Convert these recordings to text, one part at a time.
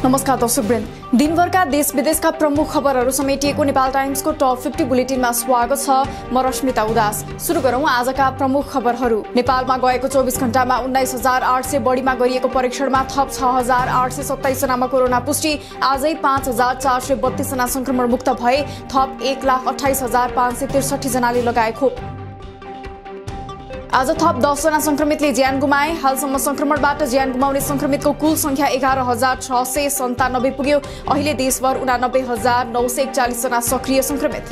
नमस्कार दर्शकवृन्द, दिनभरका देश विदेशका प्रमुख खबरहरू समेटिएको नेपाल टाइम्सको टप 50 बुलेटिनमा स्वागत छ। म रश्मिता उदास। सुरु गरौं आजका प्रमुख खबरहरू। नेपालमा गएको 24 घण्टामा 19,800 बढीमा गरिएको परीक्षणमा थप 6,827 जनामा कोरोना पुष्टि। आजै 5,432 जना संक्रमण मुक्त भए। थप 1,28,563 जनाले लगाए खोप। आज थप 10 जना संक्रमितले ज्यान गुमाए। हालसम्म संक्रमणबाट ज्यान गुमाउने संक्रमितको कुल संख्या 11,697 पुग्यो। अहिले देशभर 89,941 जना सक्रिय संक्रमित।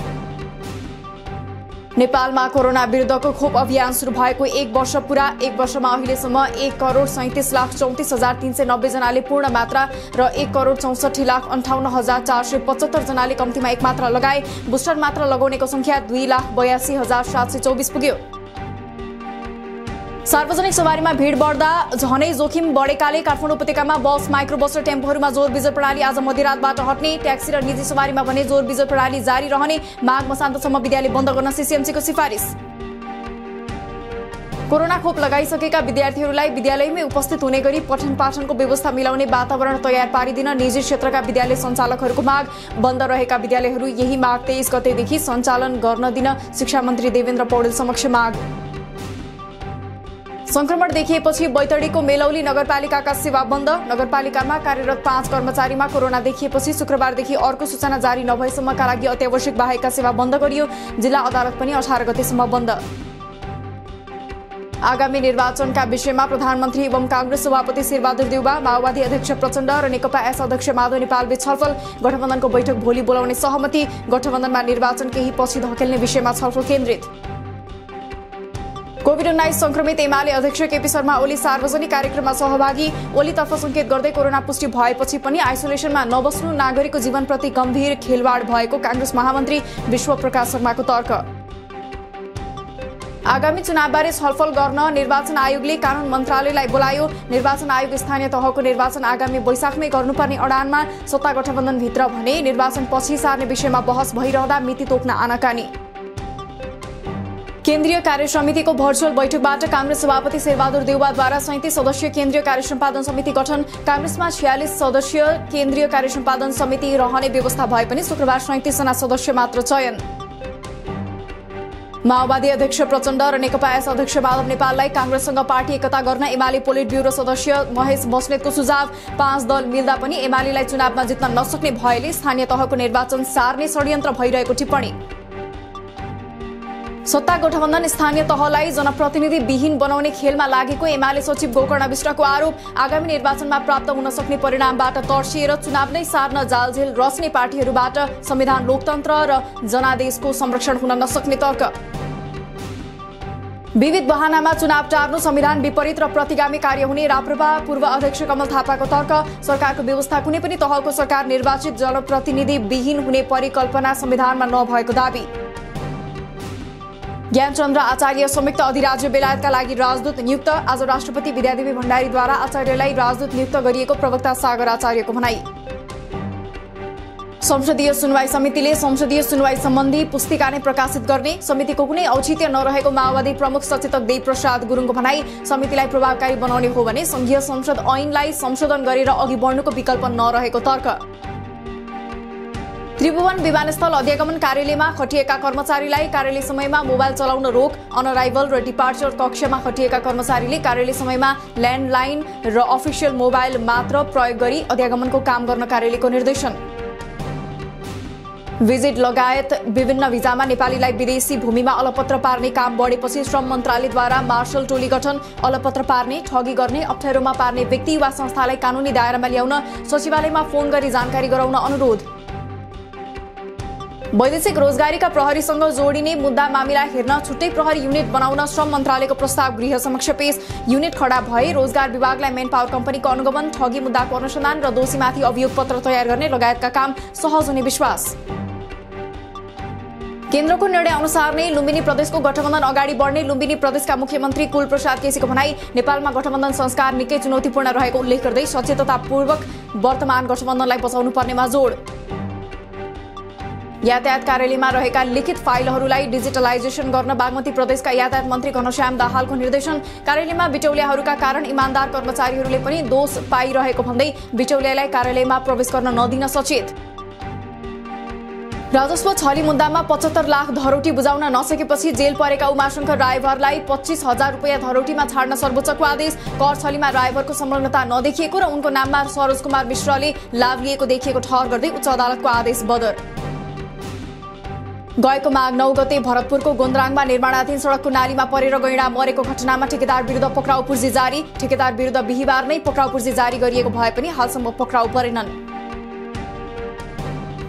नेपालमा कोरोना विरुद्धको खोप अभियान सुरु भएको 1 वर्ष पूरा। 1 वर्षमा अहिलेसम्म 1,37,34,390 जनाले पूर्ण मात्रा र 1,64,58,475 जनाले कम्तीमा एक मात्रा लगाए। बुस्टर मात्रा लगाउनेको संख्या 2,82,724 पुग्यो। सार्वजनिक सवारीमा भीड़ बढ्दा झनै जोखिम बढेकाले काठमाडौँ उपत्यकामा बस, माइक्रो बस र टेम्पोहरूमा जोर बिजोर प्रणाली आज मध्यरातबाट हट्ने। ट्याक्सी र निजी सवारीमा भने जोर बिजोर प्रणाली जारी रहने। माघ मसान्तसम्म विद्यालय बन्द गर्न सीसीएमसीको सिफारिस। कोरोना खोप लगाइसकेका विद्यार्थीहरूलाई विद्यालयमै उपस्थित हुने गरी पठन पाठनको व्यवस्था मिलाउने वातावरण तयार पारिदिन निजी क्षेत्रका विद्यालय सञ्चालकहरूको माग। बन्द रहेका विद्यालयहरू यही माघ 23 गतेदेखि सञ्चालन गर्न दिन शिक्षा मन्त्री देवेन्द्र पौडेल समक्ष माग। संक्रमण देखिएपछि बैतडीको मेलौली नगरपालिकाका सेवा बन्द। नगरपालिकामा कार्यरत 5 कर्मचारीमा कोरोना देखिएपछि शुक्रबारदेखि अर्को सूचना जारी नभएसम्मका लागि अत्यावश्यक बाहेकका सेवा बन्द गरियो। जिल्ला अदालत पनि 18 गतेसम्म बन्द। आगामी निर्वाचनका विषयमा प्रधानमन्त्री एवं कांग्रेस सभापति शेरबहादुर देउवा, माओवादी अध्यक्ष प्रचण्ड र नेकपा एस अध्यक्ष माधव नेपालबीच छलफल। गठबन्धनको बैठक भोलि बोलाउने सहमति। गठबन्धनमा निर्वाचन केही पछि धकेल्ने विषयमा छलफल केन्द्रित। कोभिड-19 संक्रमित एमाले अध्यक्ष केपी शर्मा ओली सार्वजनिक कार्यक्रममा सहभागी। ओलीतर्फ संकेत गर्दै कोरोना पुष्टि भएपछि पनि आइसोलेसनमा नबस्नु नागरिकको जीवनप्रति गम्भीर खेलवाड भएको कांग्रेस महामन्त्री विश्वप्रकाश शर्माको तर्क। आगामी चुनावबारे छलफल गर्न निर्वाचन आयोगले कानून मन्त्रालयलाई बोलायो। निर्वाचन आयोग स्थानीय तहको निर्वाचन आगामी वैशाखमै गर्नुपर्ने अडानमा सत्ता गठबन्धनभित्र भने निर्वाचन पछि सार्ने विषयमा बहस भइरहँदा मिति तोक्न आनाकानी। केन्द्रीय कार्य समितिको भर्चुअल बैठकबाट कांग्रेस सभापति शेरबहादुर देउवाद्वारा 37 सदस्यीय केन्द्रीय कार्य सम्पादन समिति गठन। कांग्रेसमा 46 सदस्यीय केन्द्रीय कार्य सम्पादन समिति रहने व्यवस्था भए पनि शुक्रबार 37 जना सदस्य मात्र चयन। माओवादी अध्यक्ष प्रचण्ड र नेकपा एस अध्यक्ष माधव नेपाललाई कांग्रेससँग पार्टी एकता गर्न एमाले पोलिट ब्युरो सदस्य महेश बस्नेतको सुझाव। 5 दल मिल्दा पनि एमालेलाई चुनावमा जित्न नसक्ने भएले स्थानीय तहको निर्वाचन सार्ने षड्यन्त्र भइरहेको टिप्पणी। सत्ता गठबन्धन स्थानीय तहलाई जनप्रतिनिधि विहीन बनाउने खेलमा लागेको एमाले सचिव गोकर्ण विष्टको आरोप। आगामी निर्वाचनमा प्राप्त हुन सक्ने परिणामबाट तर्सिएर चुनाव नै सार्न जालझेल रच्ने पार्टीहरूबाट संविधान, लोकतन्त्र र जनादेशको संरक्षण हुन नसक्ने तर्क। विविध बहानामा चुनाव टार्नु संविधान विपरीत र प्रतिगामी कार्य हुने राप्रपा पूर्व अध्यक्ष कमल थापाको तर्क। सरकारको व्यवस्था कुनै पनि तहको सरकार निर्वाचित जनप्रतिनिधि विहीन हुने परिकल्पना संविधानमा नभएको दावी। ज्ञानचन्द्र आचार्य संयुक्त अधिराज्य बेलायतका लागि राजदूत नियुक्त। आज राष्ट्रपति विद्यादेवी भण्डारीद्वारा आचार्यलाई राजदूत नियुक्त गरिएको प्रवक्ता सागर आचार्यको भनाई। संसदीय सुनवाई समितिले संसदीय सुनवाई सम्बन्धी पुस्तिका नै प्रकाशित गर्ने। समितिको कुनै औचित्य नरहेको माओवादी प्रमुख सचेतक देवप्रसाद गुरुङको भनाई। समितिलाई प्रभावकारी बनाउने हो भने संघीय संसद ऐनलाई संशोधन गरेर अघि बढ्नुको विकल्प नरहेको तर्क। त्रिभुवन विमानस्थल अधिगमन कार्यालयमा खटिएका कर्मचारीलाई कार्यालय समयमा मोबाइल चलाउन रोक। अनअराइभल र डिपार्चर कक्षमा खटिएका कर्मचारीले कार्यालय समयमा ल्यान्डलाइन र अफिसियल मोबाइल मात्र प्रयोग गरी अधिगमनको काम गर्न कार्यालयको निर्देशन। भिजिट लगायत विभिन्न भिजामा नेपालीलाई विदेशी भूमिमा अलपत्र पार्ने काम बढेपछि श्रम मन्त्रालयद्वारा मार्शल टोली गठन। अलपत्र पार्ने, ठगी गर्ने, अप्ठ्यारोमा पार्ने व्यक्ति वा संस्थालाई कानूनी दायरामा ल्याउन सचिवालयमा फोन गरी जानकारी गराउन अनुरोध। वैदेशिक रोजगारीका प्रहरीसँग जोडिने मुद्दा मामिला हेर्न छुट्टै प्रहरी युनिट बनाउन श्रम मन्त्रालयको प्रस्ताव गृह समक्ष पेश। युनिट खडा भए रोजगार विभागलाई मेन पावर कम्पनीको अनुगमन, ठगी मुद्दाको अनुसन्धान र दोषीमाथि अभियोग पत्र तयार गर्ने लगायतका काम सहज हुने विश्वास। केन्द्रको निर्णय अनुसार नै लुम्बिनी प्रदेशको गठबन्धन अगाडि बढ्ने लुम्बिनी प्रदेशका मुख्यमन्त्री कुलप्रसाद केसीको भनाई। नेपालमा गठबन्धन संस्कार निकै चुनौतीपूर्ण रहेको उल्लेख गर्दै सचेततापूर्वक वर्तमान गठबन्धनलाई बचाउनु पर्नेमा जोड। यातायात कार्यालयमा रहेका लिखित फाइलहरूलाई डिजिटलाइजेसन गर्न बागमती प्रदेशका यातायात मन्त्री घनश्याम दाहालको निर्देशन। कार्यालयमा बिचौलियाहरूका कारण इमानदार कर्मचारीहरूले पनि दोष पाइरहेको भन्दै बिचौलियालाई कार्यालयमा प्रवेश गर्न नदिन सचेत। राजस्व छली मुद्दामा 75 लाख धरोटी बुझाउन नसकेपछि जेल परेका उमाशंकर रायभरलाई 25,000 रुपैयाँ धरोटीमा छाड्न सर्वोच्चको आदेश। कर छलीमा रायभरको संलग्नता नदेखिएको र उनको नाममा सरोज कुमार मिश्रले लाभ लिएको देखिएको ठहर गर्दै उच्च अदालतको आदेश बदर। गएको माघ 9 गते भरतपुरको गोन्द्राङमा निर्माणाधीन सडकको नालीमा परेर गैंडा मरेको घटनामा ठेकेदार विरुद्ध पक्राउ पूर्जी जारी। ठेकेदार विरुद्ध बिहीबार नै पक्राउ पूर्जी जारी गरिएको भए पनि हालसम्म पक्राउ परेनन्।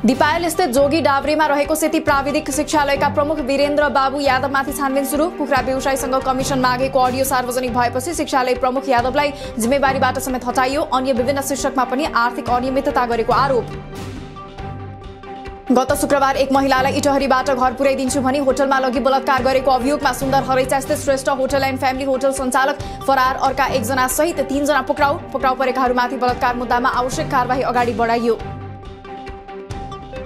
दिपायल स्थित जोगी डाब्रेमा रहेको सेती प्राविधिक शिक्षालयका प्रमुख वीरेन्द्र बाबु यादवमाथि छानबिन सुरु। कुखुरा व्यवसायीसँग कमिसन मागेको अडियो सार्वजनिक भएपछि शिक्षालय प्रमुख यादवलाई जिम्मेवारीबाट समेत हटाइयो। अन्य विभिन्न शीर्षकमा पनि आर्थिक अनियमितता गरेको आरोप। गत शुक्रबार एक महिलालाई इटहरीबाट घर पुर्याइदिन्छु भनी होटलमा लगी बलात्कार गरेको अभियोगमा सुन्दर हरैचा स्थित Shrestha hotel and family hotel सञ्चालक फरार, अर्का 1 जना सहित 3 जना पक्राउ परेकाहरूमाथि बलात्कार मुद्दामा आवश्यक कारबाही अगाडि बढाइयो।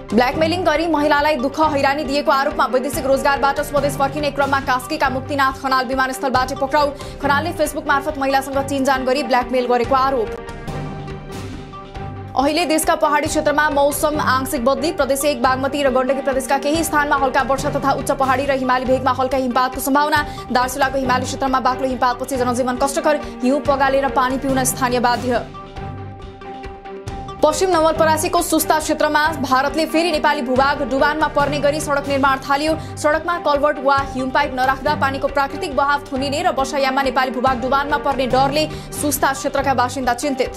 ब्ल्याकमेलिङ गरी महिलालाई दुःख हैरानी दिएको आरोपमा वैदेशिक रोजगारबाट स्वदेश फर्किने क्रममा कास्कीका मुक्तिनाथ खनाल विमानस्थलबाट पक्राउ। खनालले फेसबुक मार्फत महिलासँग चिनजान गरी ब्ल्याकमेल गरेको आरोप। अहिले देशका पहाडी क्षेत्रमा मौसम आंशिक बदली। प्रदेश 1 बागमती र गण्डकी प्रदेशका केही स्थानमा हल्का वर्षा तथा उच्च पहाडी र हिमाली भेगमा हल्का हिमपातको सम्भावना। दार्चुलाको हिमाली क्षेत्रमा बाक्लो हिमपातपछि जनजीवन कष्टकर, हिउँ पगालेर पानी पिउन स्थानीय बाध्य। पश्चिम नवलपरासीको सुस्ता क्षेत्रमा भारतले फेरि नेपाली भूभाग डुबानमा पर्ने गरी सडक निर्माण थाल्यो। सडकमा कल्भर्ट वा हिउँ पाइप नराख्दा पानीको प्राकृतिक बहाव थुनिने र वर्षायाममा नेपाली भूभाग डुबानमा पर्ने डरले सुस्ता क्षेत्रका बासिन्दा चिन्तित।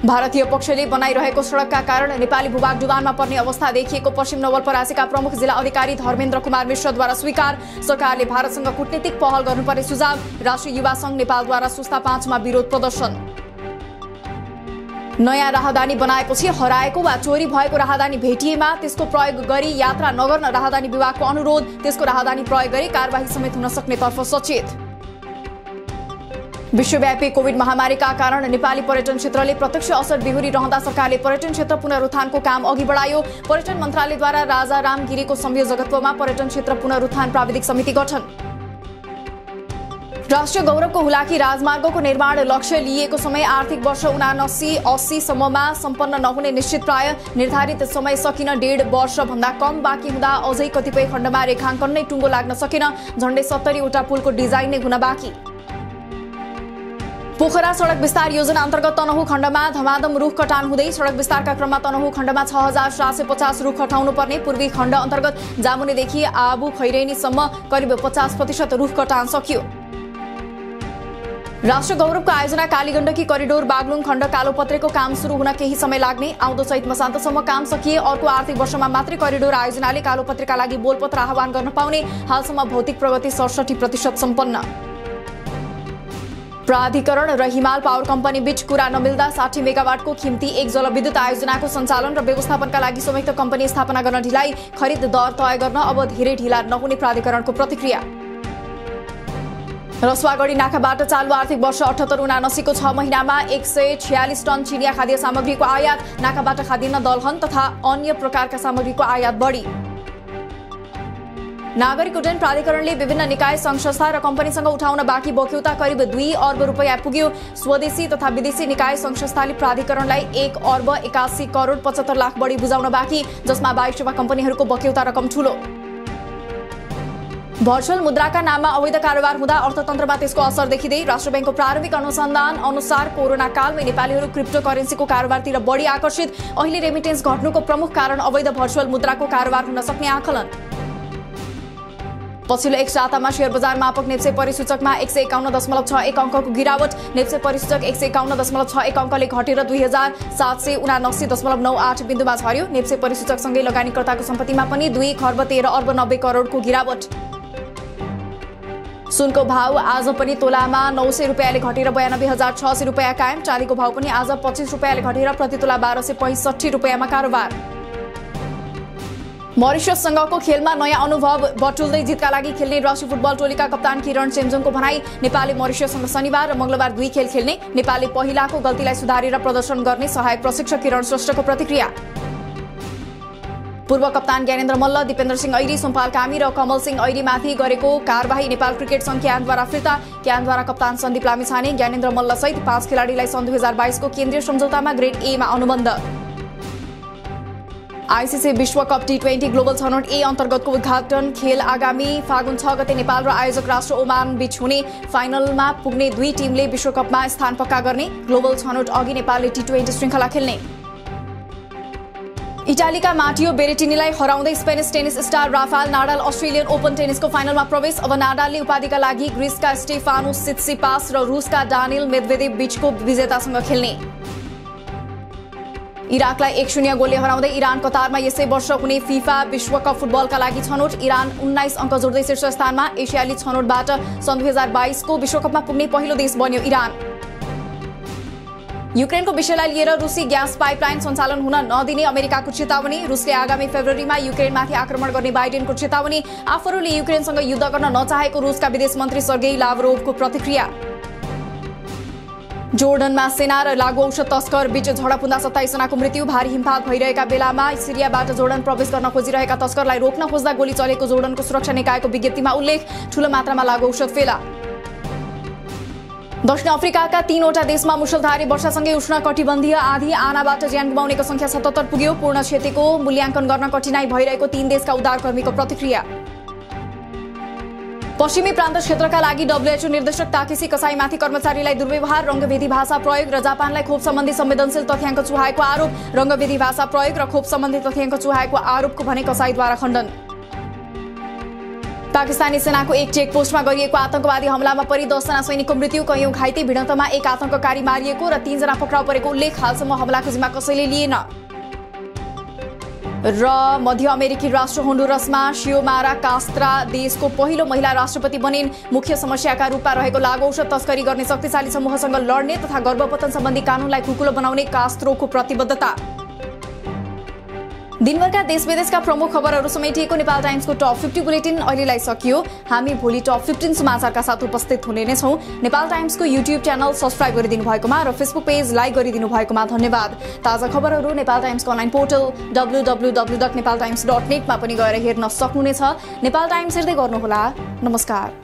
भारतीय पक्षले बनाइरहेको सडकका कारण नेपाली भूभाग डुबानमा पर्ने अवस्था देखिएको पश्चिम नवलपरासीका प्रमुख जिल्ला अधिकारी धर्मेन्द्र कुमार मिश्रद्वारा स्वीकार। सरकारले भारतसँग कूटनीतिक पहल गर्नुपर्ने सुझाव। राष्ट्रिय युवा संघ नेपालद्वारा सुस्ता 5 मा विरोध प्रदर्शन। नयाँ राहदानी बनाएपछि हराएको वा चोरी भएको राहदानी भेटिएमा त्यसको प्रयोग गरी यात्रा नगर्न राहदानी विभागको अनुरोध। त्यसको राहदानी प्रयोग गरी कारबाही समेत हुन सक्ने तर्फ सचेत। विश्वव्यापी कोभिड महामारीका कारण नेपाली पर्यटन क्षेत्रले प्रत्यक्ष असर बिहोरी रहँदा सरकारले पर्यटन क्षेत्र पुनरुत्थानको काम अघि बढायो। पर्यटन मन्त्रालयद्वारा राजा राम गिरीको संयोजकत्वमा पर्यटन क्षेत्र पुनरुत्थान प्राविधिक समिति गठन। राष्ट्रिय गौरवको हुलाकी राजमार्गको निर्माण लक्ष्य लिएको समय आर्थिक वर्ष 79-80 सम्ममा सम्पन्न नहुने निश्चित प्राय। निर्धारित समय सकिन 1.5 वर्ष भन्दा कम बाँकी हुँदा अझै कतिपय खण्डमा रेखाङ्कन नै टुङ्गो लाग्न सकेन। झण्डै 70 वटा पुलको डिजाइन नै हुन बाँकी। पोखरा सडक विस्तार योजना अन्तर्गत तनहुँ खण्डमा धमाधम रुख कटान हुँदै। सडक विस्तारका क्रममा तनहुँ खण्डमा 6750 रुख हटाउनु पर्ने। पूर्वी खण्ड अन्तर्गत जामुनेदेखि आबु खैरेनीसम्म करिब 50% रुख कटान सकियो। राष्ट्र गौरवको आयोजना कालीगण्डकी करिडोर बागलुङ खण्ड कालोपत्रेको काम सुरु हुन केही समय लाग्ने। आउँदो चैत मसान्तसम्म काम सकिए अर्को आर्थिक वर्षमा मात्रै करिडोर आयोजनाले कालोपत्रेका लागि बोलपत्र आह्वान गर्न पाउने। हालसम्म भौतिक प्रगति 67% सम्पन्न। प्राधिकरण र हिमाल पावर कम्पनी बीच कुरा नमिल्दा 60 मेगावाटको खिम्ती 1 जलविद्युत आयोजनाको सञ्चालन र व्यवस्थापनका लागि संयुक्त कम्पनी स्थापना गर्न ढिलाइ। खरिद दर तय गर्न अब धेरै ढिला नहुने प्राधिकरणको प्रतिक्रिया। रसुवागढी नाकाबाट चालु आर्थिक वर्ष 78-79 को 6 महिनामा 146 टन चिनिया खाद्य सामग्रीको आयात। नाकाबाट खाद्यान्न दलहन तथा अन्य प्रकारका सामग्रीको आयात बढी। नागरिक उड्डयन प्राधिकरणले विभिन्न निकाय संघ संस्था र कम्पनीसँग उठाउन बाँकी बक्यौता करिब 2 अर्ब रुपैयाँ पुग्यो। स्वदेशी तथा विदेशी निकाय संघ संस्थाले प्राधिकरणलाई 1 अर्ब 81 करोड 75 लाख बढी बुझाउन बाँकी, जसमा 22 सेवा कम्पनीहरूको बक्यौता रकम ठूलो। भर्चुअल मुद्राका नाममा अवैध कारोबार हुँदा अर्थतन्त्रमा त्यसको असर देखिँदै। राष्ट्र बैंकको प्रारम्भिक अनुसन्धान अनुसार कोरोना कालमै नेपालीहरू क्रिप्टो करेन्सीको कारोबारतिर बढी आकर्षित। अहिले रेमिटेन्स घट्नुको प्रमुख कारण अवैध भर्चुअल मुद्राको कारोबार हुन सक्ने आकलन। पछिल्लो एक सातामा शेयर बजार मापक नेप्से परिसूचकमा 151.61 अङ्कको गिरावट। नेप्से परिसूचक 151.61 अङ्कले घटेर 2779.98 बिन्दुमा झर्यो। नेप्से परिसूचकसँगै लगानीकर्ताको सम्पत्तिमा पनि 2 खर्ब 13 अर्ब 90 करोडको गिरावट। सुनको भाव आज पनि तोलामा 900 रुपैयाँले घटेर 92,600 रुपैयाँ कायम। चाँदीको भाव पनि आज 25 रुपैयाँले घटेर प्रति तोला 1265 रुपैयाँमा कारोबार। मरिसससँगको खेलमा नयाँ अनुभव बटुल्दै जितका लागि खेल्ने राष्ट्रिय फुटबल टोलीका कप्तान किरण चेम्जोङको भनाई। नेपालले मरिसससँग शनिबार र मंगलबार 2 खेल खेल्ने। नेपालले पहिलाको गल्तीलाई सुधारेर प्रदर्शन गर्ने सहायक प्रशिक्षक किरण श्रेष्ठको प्रतिक्रिया। पूर्व कप्तान ज्ञानेन्द्र मल्ल, दिपेन्द्र सिंह ऐरी, सोमपाल कामी र कमल सिंह ऐरीमाथि गरेको कारबाही नेपाल क्रिकेट संघ क्यानद्वारा फिर्ता। क्यानद्वारा कप्तान सन्दीप लामिछाने, ज्ञानेन्द्र मल्ल सहित 5 खेलाडीलाई सन् 2022 को केन्द्रीय सम्झौतामा ग्रेड ए मा अनुबन्ध। आईसीसी विश्वकप T20 ग्लोबल छनौट ए अन्तर्गतको उद्घाटन खेल आगामी फागुन 6 गते नेपाल र आयोजक राष्ट्र ओमान बीच हुने। फाइनलमा पुग्ने दुई टिमले विश्वकपमा स्थान पक्का गर्ने। ग्लोबल छनौट अघि नेपालले T20 श्रृङ्खला खेल्ने। इटालीका माटियो बेरेटिनीलाई हराउँदै Spanish tennis star Rafael Nadal Australian Open टेनिसको फाइनलमा प्रवेश। अब नाडालले उपाधिका लागि ग्रिसका स्टेफानोस सित्सिपास र रुसका डानिल मेदवेदेव बीचको विजेतासँग खेल्ने। इराकलाई 1-0 गोलले हराउँदै इरान कतारमा यसै वर्ष हुने फिफा विश्वकप फुटबलका लागि छनौट। इरान 19 अङ्क जोड्दै शीर्ष स्थानमा। एसियाली छनौटबाट सन् 2022 को विश्वकपमा पुग्ने पहिलो देश बन्यो इरान। युक्रेनको विषयलाई लिएर रुसी ग्यास पाइपलाइन सञ्चालन हुन नदिने अमेरिकाको चेतावनी। रुसले आगामी फेब्रुअरीमा युक्रेनमाथि आक्रमण गर्ने बाइडेनको चेतावनी। आफूहरूले युक्रेनसँग युद्ध गर्न नचाहेको रुसका विदेश मन्त्री सर्गेई लाभरोभको प्रतिक्रिया। जोर्डनमा सेना र लागु औषध तस्कर बीच झडप हुँदा 27 जनाको मृत्यु। भारी हिमपात भइरहेका बेलामा सिरियाबाट जोर्डन प्रवेश गर्न खोजिरहेका तस्करलाई रोक्न खोज्दा गोली चलेको जोर्डनको सुरक्षा निकायको विज्ञप्तिमा उल्लेख। ठूलो मात्रामा लागु औषध फेला। दक्षिण अफ्रिकाका 3वटा देशमा मुसलधारे वर्षासँगै उष्णकटिबन्धीय आँधी आनाबाट ज्यान गुमाउनेको संख्या 77 पुग्यो। पूर्ण क्षतिको मूल्याङ्कन गर्न कठिनाई भइरहेको 3 देशका उद्धारकर्मीको प्रतिक्रिया। पश्चिमी प्रान्त क्षेत्रका लागि WHO निर्देशक ताकेसी कसाईमाथि कर्मचारीलाई दुर्व्यवहार, रङ्गभेदी भाषा प्रयोग र जापानलाई खोप सम्बन्धी संवेदनशील तथ्याङ्क चुहाएको आरोप। रङ्गभेदी भाषा प्रयोग र खोप सम्बन्धी तथ्याङ्क चुहाएको आरोपको भने कसाईद्वारा खण्डन। पाकिस्तानी सेनाको एक चेकपोस्टमा गरिएको आतंकवादी हमलामा परि 10 जना सैनिकको मृत्यु, कयौं घाइते। भिडन्तमा एक आतंककारी मारिएको र 3 जना पक्राउ परेको उल्लेख। हालसम्म हमलाको जिम्मा कसैले लिएन। र मध्य अमेरिकी राष्ट्र होन्डुरसमा शियोमारा कास्त्रा देशको पहिलो महिला राष्ट्रपति बनिन्। मुख्य समस्याका रूपमा रहेको लागु औषध तस्करी गर्ने शक्तिशाली समूहसँग लड्ने तथा गर्भपतन सम्बन्धी कानूनलाई खुकुलो बनाउने कास्त्रोको प्रतिबद्धता। दिनभरका देश विदेशका प्रमुख खबरहरू समेटिएको नेपाल टाइम्सको टप 50 बुलेटिन अहिलेलाई सकियो। हामी भोलि टप 15 समाचारका साथ उपस्थित हुने नै छौं। नेपाल टाइम्सको युट्युब च्यानल सब्स्क्राइब गरिदिनु भएकोमा र फेसबुक पेज लाइक गरिदिनु भएकोमा धन्यवाद। ताजा खबरहरू नेपाल टाइम्सको अनलाइन पोर्टल www.nepaltimes.net मा पनि गएर हेर्न सक्नुहुनेछ। नेपाल टाइम्स हेर्दै गर्नुहोला। नमस्कार।